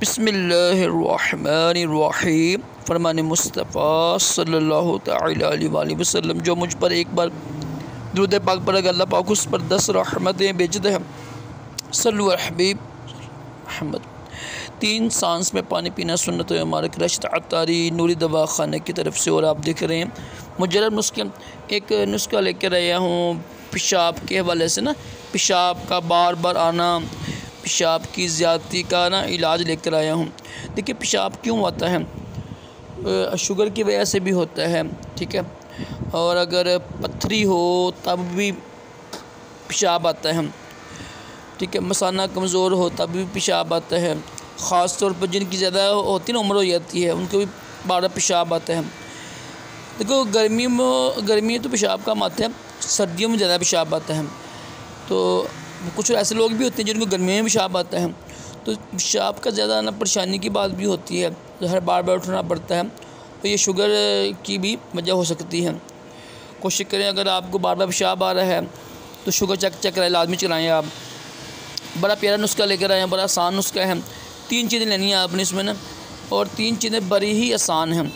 बिस्मिल्लाहिर्रहमानिर्रहीम। फरमान मुस्तफ़ा सल्लल्लाहु तआला अलैहि वसल्लम, जो मुझ पर एक बार दुरूद पाक पर अल्लाह पाक उस पर 10 रहमतें भेजते हैं। सल्लु अला हबीब मोहम्मद। 3 सांस में पानी पीना सुन्नत है। हमारे रश्त अतारी नूरी दवा खाने की तरफ से। और आप देख रहे हैं मुजर्रब नुस्खे, एक नुस्खा लेकर आया हूँ पेशाब के हवाले से ना। पेशाब का बार बार आना, पेशाब की ज़्यादती का ना इलाज लेकर आया हूँ। देखिए पेशाब क्यों आता है, शुगर की वजह से भी होता है, ठीक है। और अगर पथरी हो तब भी पेशाब आता है, ठीक है। मसाना कमज़ोर हो तब भी पेशाब आता है। ख़ास तौर पर जिनकी ज़्यादा होती ना उम्र हो जाती है उनको भी बार पेशाब आता है। देखो गर्मी में तो पेशाब कम आता है, सर्दियों में ज़्यादा पेशाब आता है। तो कुछ ऐसे लोग भी होते हैं जिनको गर्मियों में पेशाब आता है। तो पेशाब का ज़्यादा ना परेशानी की बात भी होती है, हर बार उठना पड़ता है, तो ये शुगर की भी वजह हो सकती है। कोशिश करें अगर आपको बार पेशाब आ रहा है तो शुगर चेक कराएं, लाजमी चलाएँ आप। बड़ा प्यारा नुस्खा लेकर आए हैं, बड़ा आसान नुस्खा है। 3 चीज़ें लेनी है आपने इसमें ना, और 3 चीज़ें बड़ी ही आसान हैं।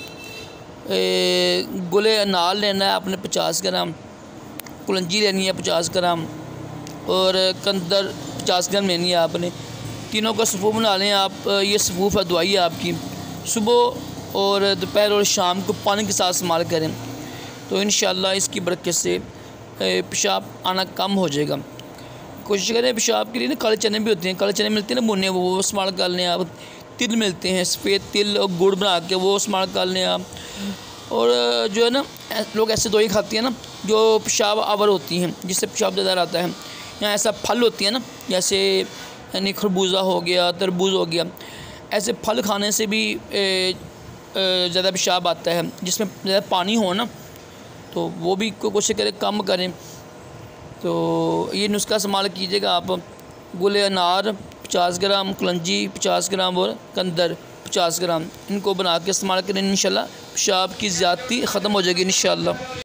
गुले अनार लेना है आपने 50 ग्राम, कुलंजी लेनी है 50 ग्राम, और कंदर 50 ग्राम लेनी है आपने। तीनों का सफ़ूफ बना लें आप। ये सफ़ूफ है दवाई है आपकी। सुबह और दोपहर और शाम को पानी के साथ इस्तेमाल करें तो इंशाअल्लाह इसकी बरकत से पेशाब आना कम हो जाएगा। कोशिश करें पेशाब के लिए ना काले चने भी होते हैं, काले चने मिलते हैं ना भुने, वो इस्तेमाल कर लें आप। तिल मिलते हैं, सफ़ेद तिल और गुड़ बना के वो इस्तेमाल कर लें आप। और जो है ना लोग ऐसे दवाई खाती हैं ना जो पेशाब आवर होती हैं, जिससे पेशाब ज़्यादा आता है। या ऐसा फल होती है ना, जैसे यानी खरबूजा हो गया, तरबूज हो गया, ऐसे फल खाने से भी ज़्यादा पेशाब आता है। जिसमें ज़्यादा पानी हो ना तो वो भी कोशिश करें कम करें। तो ये नुस्खा इस्तेमाल कीजिएगा आप। गुले अनार 50 ग्राम, कुलंजी 50 ग्राम और कंदर 50 ग्राम, इनको बना के इस्तेमाल करें। इंशाल्लाह पेशाब की ज़्यादती ख़त्म हो जाएगी इंशाल्लाह।